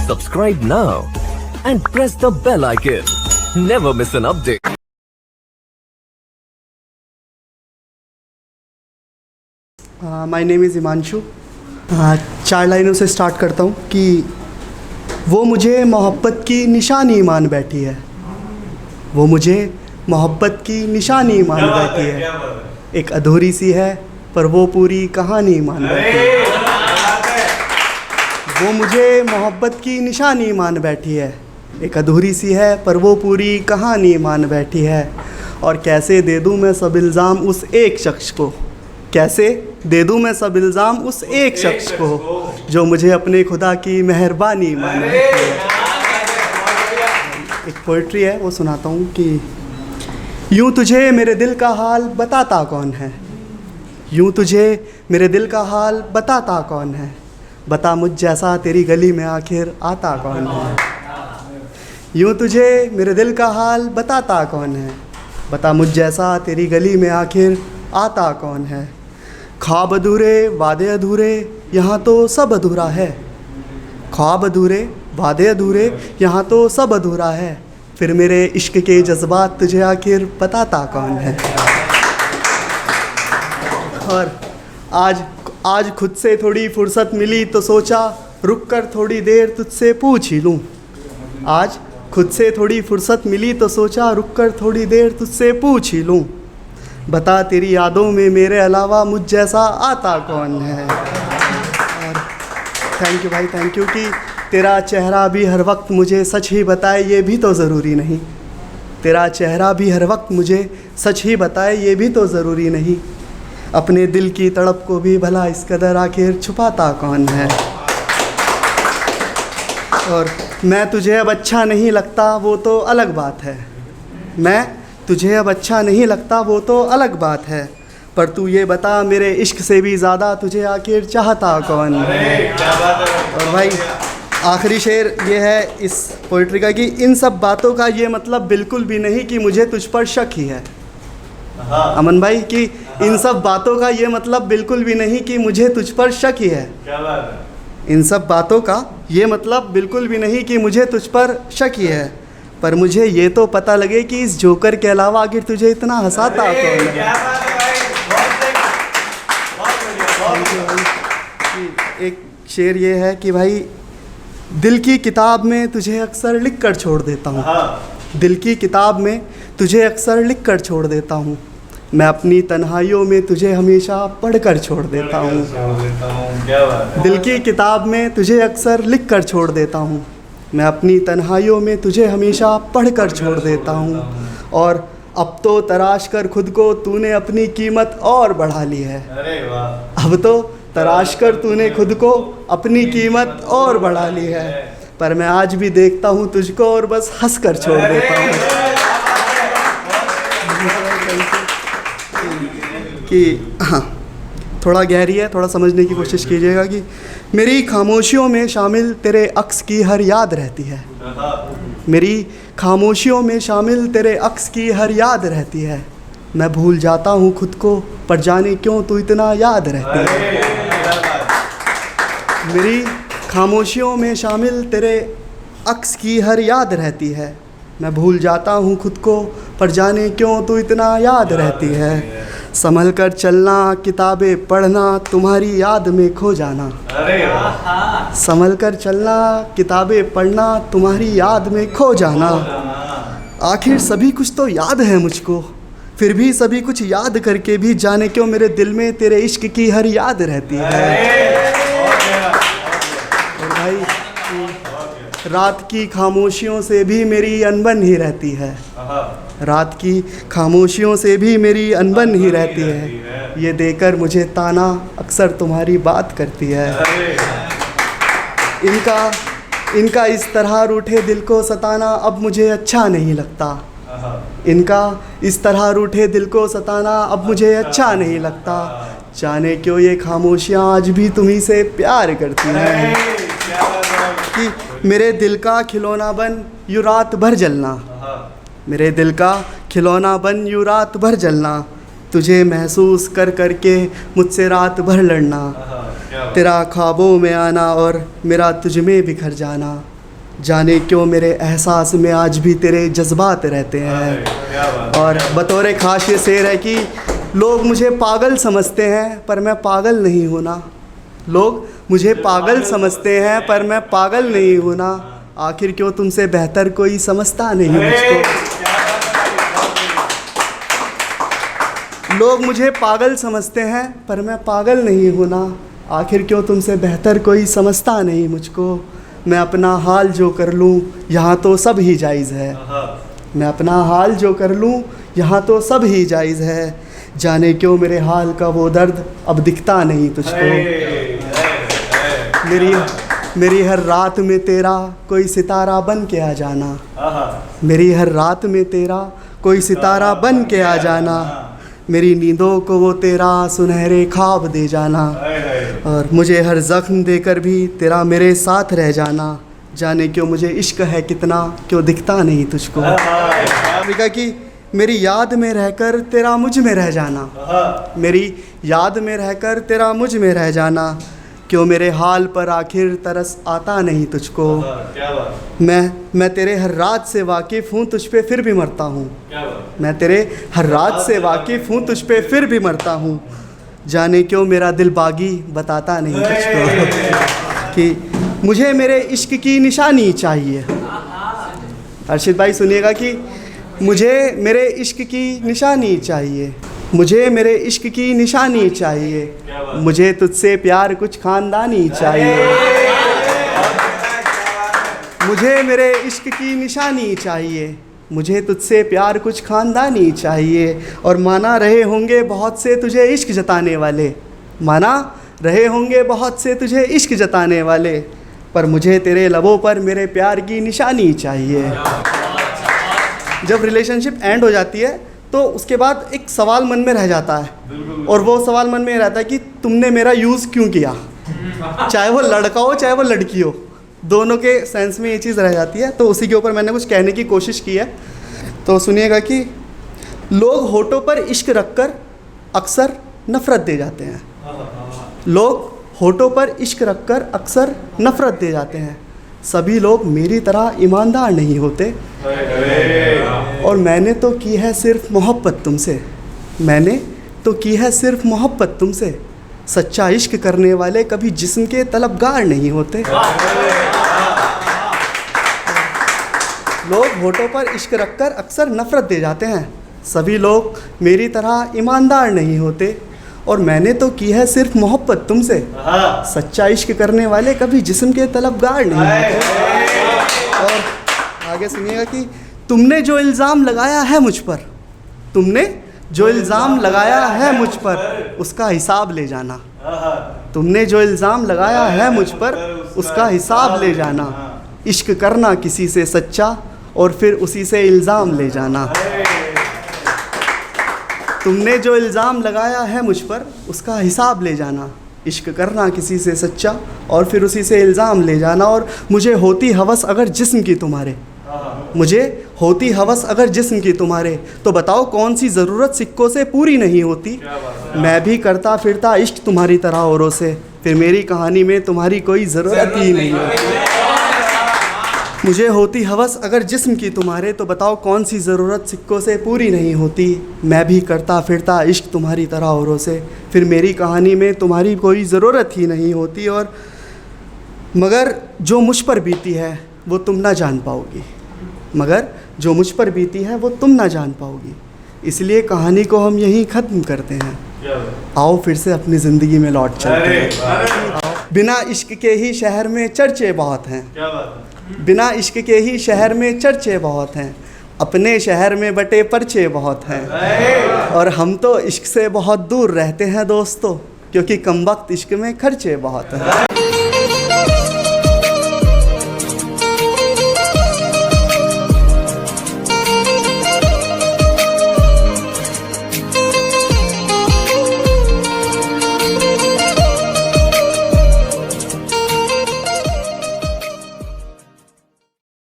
Subscribe now and press the bell icon. Never miss an update. My name is Himanshu. 4 लाइनों से start करता हूँ कि वो मुझे मोहब्बत की निशानी मान बैठी है, वो मुझे मोहब्बत की निशानी मान बैठी है, एक अधूरी सी है पर वो पूरी कहानी मान बैठी है। वो मुझे मोहब्बत की निशानी मान बैठी है, एक अधूरी सी है पर वो पूरी कहानी मान बैठी है। और कैसे दे दूँ मैं सब इल्ज़ाम उस एक शख्स को, कैसे दे दूँ मैं सब इल्ज़ाम उस एक शख्स को जो मुझे अपने खुदा की मेहरबानी मान बैठी है। एक पोइट्री है वो सुनाता हूँ कि यूँ तुझे मेरे दिल का हाल बताता कौन है, यूँ तुझे मेरे दिल का हाल बताता कौन है, बता मुझ जैसा तेरी गली में आखिर आता कौन है। यूँ तुझे मेरे दिल का हाल बताता कौन है, बता मुझ जैसा तेरी गली में आखिर आता कौन है। ख्वाब अधूरे वादे अधूरे यहाँ तो सब अधूरा है, ख्वाब अधूरे वादे अधूरे यहाँ तो सब अधूरा है, फिर मेरे इश्क के जज्बात तुझे आखिर बताता कौन है। और आज खुद से थोड़ी फुर्सत मिली तो सोचा रुक कर थोड़ी देर तुझसे पूछ ही लूँ। आज खुद से थोड़ी फुर्सत मिली तो सोचा रुक कर थोड़ी देर तुझसे पूछ ही लूँ, बता तेरी यादों में मेरे अलावा मुझ जैसा आता कौन है। और थैंक यू भाई, थैंक यू कि तेरा चेहरा भी हर वक्त मुझे सच ही बताए ये भी तो ज़रूरी नहीं, तेरा चेहरा भी हर वक्त मुझे सच ही बताए ये भी तो ज़रूरी नहीं, अपने दिल की तड़प को भी भला इस कदर आखिर छुपाता कौन है। और मैं तुझे अब अच्छा नहीं लगता वो तो अलग बात है, मैं तुझे अब अच्छा नहीं लगता वो तो अलग बात है, पर तू ये बता मेरे इश्क से भी ज़्यादा तुझे आखिर चाहता कौन है। और भाई आखिरी शेर ये है इस पोइट्री का कि इन सब बातों का ये मतलब बिल्कुल भी नहीं कि मुझे तुझ पर शक ही है। अमन भाई कि इन सब बातों का ये मतलब बिल्कुल भी नहीं कि मुझे तुझ पर शक ही है। क्या बात है? इन सब बातों का ये मतलब बिल्कुल भी नहीं कि मुझे तुझ पर शक ही है, पर मुझे ये तो पता लगे कि इस जोकर के अलावा आखिर तुझे इतना हंसाता कौन है। एक शेर ये है कि भाई दिल की किताब में तुझे अक्सर लिख कर छोड़ देता हूँ, दिल की किताब में तुझे अक्सर लिख कर छोड़ देता हूँ, मैं अपनी तन्हाइयों में तुझे हमेशा पढ़ कर छोड़ देता हूँ। दिल की किताब में तुझे अक्सर लिख कर छोड़ देता हूँ, मैं अपनी तन्हाइयों में तुझे हमेशा पढ़ कर छोड़ देता हूँ। और अब तो तराश कर खुद को तूने अपनी कीमत और बढ़ा ली है, अब तो तराश कर तूने खुद को अपनी कीमत और बढ़ा ली है, पर मैं आज भी देखता हूँ तुझको और बस हंस कर छोड़ देता हूँ। कि हाँ थोड़ा गहरी है, थोड़ा समझने की कोशिश कीजिएगा कि मेरी खामोशियों में शामिल तेरे अक्स की हर याद रहती है, मेरी खामोशियों में शामिल तेरे अक्स की हर याद रहती है, मैं भूल जाता हूँ खुद को पर जाने क्यों तू इतना याद रहती है। मेरी खामोशियों में शामिल तेरे अक्स की हर याद रहती है, मैं भूल जाता हूँ खुद को पर जाने क्यों तू इतना याद रहती है। संभल कर चलना किताबें पढ़ना तुम्हारी याद में खो जाना, संभल कर चलना किताबें पढ़ना तुम्हारी याद में खो जाना, आखिर सभी कुछ तो याद है मुझको फिर भी सभी कुछ याद करके भी जाने क्यों मेरे दिल में तेरे इश्क की हर याद रहती है। और भाई रात की खामोशियों से भी मेरी अनबन ही रहती है, रात की खामोशियों से भी मेरी अनबन ही रहती है, ये देकर मुझे ताना अक्सर तुम्हारी बात करती है। इनका इस तरह रूठे दिल को सताना अब मुझे अच्छा नहीं लगता, इनका इस तरह रूठे दिल को सताना अब मुझे अच्छा नहीं लगता, जाने क्यों ये खामोशियाँ आज भी तुम्ही से प्यार करती हैं। कि मेरे दिल का खिलौना बन यूँ रात भर जलना, मेरे दिल का खिलौना बन यूँ रात भर जलना, तुझे महसूस कर करके मुझसे रात भर लड़ना, तेरा ख्वाबों में आना और मेरा तुझ में बिखर जाना, जाने क्यों मेरे एहसास में आज भी तेरे जज्बात रहते हैं। और बतौर ख़ास ये शेर है कि लोग मुझे पागल समझते हैं पर मैं पागल नहीं हूँ ना। लोग मुझे पागल समझते हैं पर मैं पागल नहीं हूँ ना। आखिर क्यों तुमसे बेहतर कोई समझता नहीं मुझको। लोग मुझे पागल समझते हैं पर मैं पागल नहीं हूँ ना। आखिर क्यों तुमसे बेहतर कोई समझता नहीं मुझको। मैं अपना हाल जो कर लूँ यहाँ तो सब ही जायज़ है। मैं अपना हाल जो कर लूँ यहाँ तो सब ही जायज़ है। जाने क्यों मेरे हाल का वो दर्द अब दिखता नहीं तुझको। मेरी हर रात में तेरा कोई सितारा बन के आ जाना। मेरी हर रात में तेरा कोई सितारा बन के आ जाना। मेरी नींदों को वो तेरा सुनहरे ख्वाब दे जाना। और मुझे हर ज़ख्म देकर भी तेरा मेरे साथ रह जाना। जाने क्यों मुझे इश्क है कितना क्यों दिखता नहीं तुझको। अफ्रीका की मेरी याद में रहकर तेरा मुझ में रह जाना। मेरी याद में रहकर तेरा मुझ में रह जाना। क्यों मेरे हाल पर आखिर तरस आता नहीं तुझको। मैं तेरे हर रात से वाकिफ़ हूँ तुझ पे फिर भी मरता हूँ। मैं तेरे हर रात से वाकिफ़ हूँ तुझ पे फिर भी मरता हूँ। जाने क्यों मेरा दिल बागी बताता नहीं तुझको कि मुझे मेरे इश्क की निशानी चाहिए। अर्शिद भाई सुनिएगा कि मुझे मेरे इश्क की निशानी चाहिए। मुझे मेरे इश्क की निशानी चाहिए। मुझे तुझसे प्यार कुछ ख़ानदानी चाहिए। मुझे मेरे इश्क की निशानी चाहिए। मुझे तुझसे प्यार कुछ ख़ानदानी चाहिए। और माना रहे होंगे बहुत से तुझे इश्क जताने वाले। माना रहे होंगे बहुत से तुझे इश्क जताने वाले। पर मुझे तेरे लबों पर मेरे प्यार की निशानी चाहिए। जब रिलेशनशिप एंड हो जाती है तो उसके बाद एक सवाल मन में रह जाता है। और वो सवाल मन में रहता है कि तुमने मेरा यूज़ क्यों किया। चाहे वो लड़का हो चाहे वो लड़की हो, दोनों के सेंस में ये चीज़ रह जाती है। तो उसी के ऊपर मैंने कुछ कहने की कोशिश की है। तो सुनिएगा कि लोग होठों पर इश्क रखकर अक्सर नफ़रत दे जाते हैं। लोग होठों पर इश्क रखकर अक्सर नफ़रत दे जाते हैं। सभी लोग मेरी तरह ईमानदार नहीं होते। और मैंने तो की है सिर्फ मोहब्बत तुमसे। मैंने तो की है सिर्फ मोहब्बत तुमसे। सच्चा इश्क करने वाले कभी जिस्म के तलबगार नहीं होते। लोग होठों पर इश्क रखकर अक्सर नफ़रत दे जाते हैं। सभी लोग मेरी तरह ईमानदार नहीं होते। और मैंने तो की है सिर्फ मोहब्बत तुमसे। सच्चा इश्क करने वाले कभी जिस्म के तलबगार नहीं होते। और आगे सुनिएगा कि तुमने जो इल्ज़ाम लगाया है मुझ पर, तुमने जो इल्ज़ाम लगाया है मुझ पर उसका हिसाब ले जाना। तुमने जो इल्ज़ाम लगाया है मुझ पर उसका हिसाब ले जाना। इश्क करना किसी से सच्चा और फिर उसी से इल्ज़ाम ले जाना। तुमने जो इल्ज़ाम लगाया है मुझ पर उसका हिसाब ले जाना। इश्क करना किसी से सच्चा और फिर उसी से इल्ज़ाम ले जाना। और मुझे होती हवस अगर जिस्म की तुम्हारे, मुझे होती हवस अगर जिस्म की तुम्हारे, तो बताओ कौन सी ज़रूरत सिक्कों से पूरी नहीं होती। मैं भी करता फिरता इश्क तुम्हारी तरह औरों से, फिर मेरी कहानी में तुम्हारी कोई ज़रूरत ही नहीं होती। मुझे होती हवस अगर जिस्म की तुम्हारे, तो बताओ कौन सी ज़रूरत सिक्कों से पूरी नहीं होती। मैं भी करता फिरता इश्क तुम्हारी तरह औरों से, फिर मेरी कहानी में तुम्हारी कोई ज़रूरत ही नहीं होती। और मगर जो मुझ पर बीती है वो तुम ना जान पाओगी। मगर जो मुझ पर बीती है वो तुम ना जान पाओगी। इसलिए कहानी को हम यहीं ख़त्म करते हैं। आओ फिर से अपनी ज़िंदगी में लौट चलते हैं। बिना इश्क के ही शहर में चर्चे बहुत हैं। बिना इश्क के ही शहर में चर्चे बहुत हैं। अपने शहर में बटे पर्चे बहुत हैं। और हम तो इश्क से बहुत दूर रहते हैं दोस्तों, क्योंकि कमबख्त इश्क में खर्चे बहुत हैं।